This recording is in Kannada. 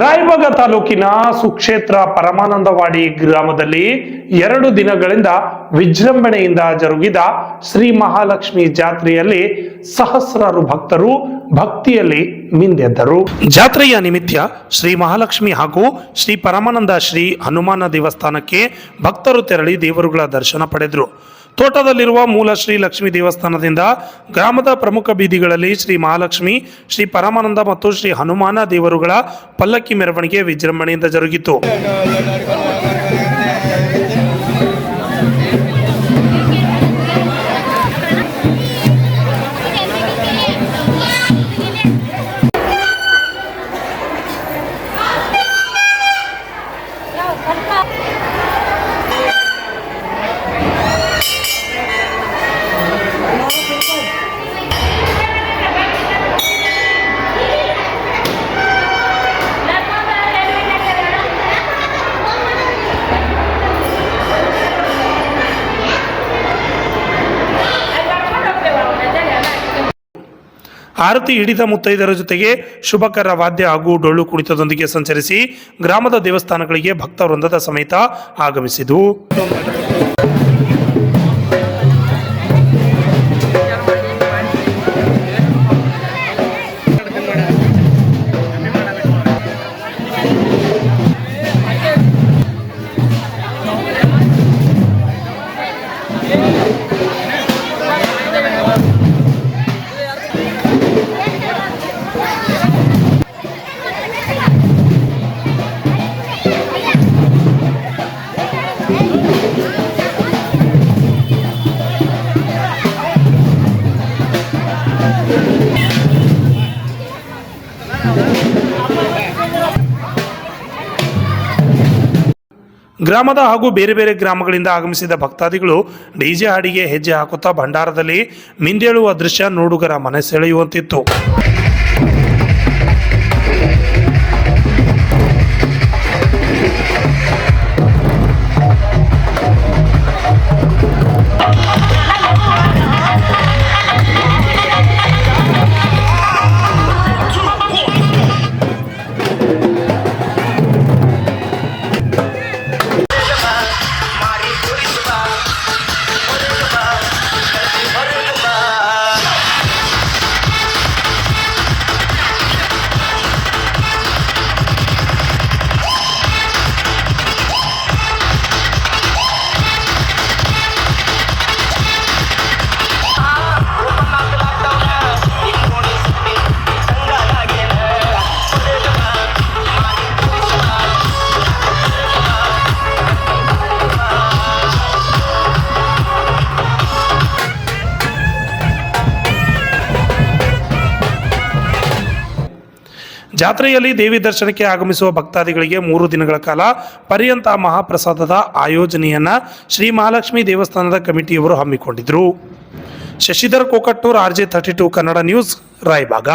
ರಾಯಬಾಗ ತಾಲೂಕಿನ ಸುಕ್ಷೇತ್ರ ಪರಮಾನಂದವಾಡಿ ಗ್ರಾಮದಲ್ಲಿ 2 ದಿನಗಳಿಂದ ವಿಜೃಂಭಣೆಯಿಂದ ಜರುಗಿದ ಶ್ರೀ ಮಹಾಲಕ್ಷ್ಮಿ ಜಾತ್ರೆಯಲ್ಲಿ ಸಹಸ್ರಾರು ಭಕ್ತರು ಭಕ್ತಿಯಲ್ಲಿ ಮಿಂದೆದ್ದರು. ಜಾತ್ರೆಯ ನಿಮಿತ್ತ ಶ್ರೀ ಮಹಾಲಕ್ಷ್ಮಿ ಹಾಗೂ ಶ್ರೀ ಪರಮಾನಂದ ಶ್ರೀ ಹನುಮಾನ ದೇವಸ್ಥಾನಕ್ಕೆ ಭಕ್ತರು ತೆರಳಿ ದೇವರುಗಳ ದರ್ಶನ ಪಡೆದರು. ತೋಟದಲ್ಲಿರುವ ಮೂಲ ಶ್ರೀ ಲಕ್ಷ್ಮೀ ದೇವಸ್ಥಾನದಿಂದ ಗ್ರಾಮದ ಪ್ರಮುಖ ಬೀದಿಗಳಲ್ಲಿ ಶ್ರೀ ಮಹಾಲಕ್ಷ್ಮಿ, ಶ್ರೀ ಪರಮಾನಂದ ಮತ್ತು ಶ್ರೀ ಹನುಮಾನ ದೇವರುಗಳ ಪಲ್ಲಕ್ಕಿ ಮೆರವಣಿಗೆ ವಿಜೃಂಭಣೆಯಿಂದ ಜರುಗಿತು. ಆರತಿ ಹಿಡಿದ ಮುತ್ತೈದರ ಜೊತೆಗೆ ಶುಭಕರ ವಾದ್ಯ ಹಾಗೂ ಡೊಳ್ಳು ಕುಣಿತದೊಂದಿಗೆ ಸಂಚರಿಸಿ ಗ್ರಾಮದ ದೇವಸ್ಥಾನಗಳಿಗೆ ಭಕ್ತ ವೃಂದದ ಸಮೇತ ಆಗಮಿಸಿತು. ಗ್ರಾಮದ ಹಾಗೂ ಬೇರೆ ಬೇರೆ ಗ್ರಾಮಗಳಿಂದ ಆಗಮಿಸಿದ ಭಕ್ತಾದಿಗಳು ಡಿಜೆ ಹಾಡಿಗೆ ಹೆಜ್ಜೆ ಹಾಕುತ್ತಾ ಭಂಡಾರದಲ್ಲಿ ಮಿಂದೇಳುವ ದೃಶ್ಯ ನೋಡುಗರ ಮನೆ ಸೆಳೆಯುವಂತಿತ್ತು. ಜಾತ್ರೆಯಲ್ಲಿ ದೇವಿ ದರ್ಶನಕ್ಕೆ ಆಗಮಿಸುವ ಭಕ್ತಾದಿಗಳಿಗೆ 3 ದಿನಗಳ ಕಾಲ ಪರ್ಯಂತ ಮಹಾಪ್ರಸಾದದ ಆಯೋಜನೆಯನ್ನ ಶ್ರೀ ಮಹಾಲಕ್ಷ್ಮಿ ದೇವಸ್ಥಾನದ ಕಮಿಟಿಯವರು ಹಮ್ಮಿಕೊಂಡಿದ್ದರು. Shashidhar Kokattur, RJ32 Kannada news, Raybag.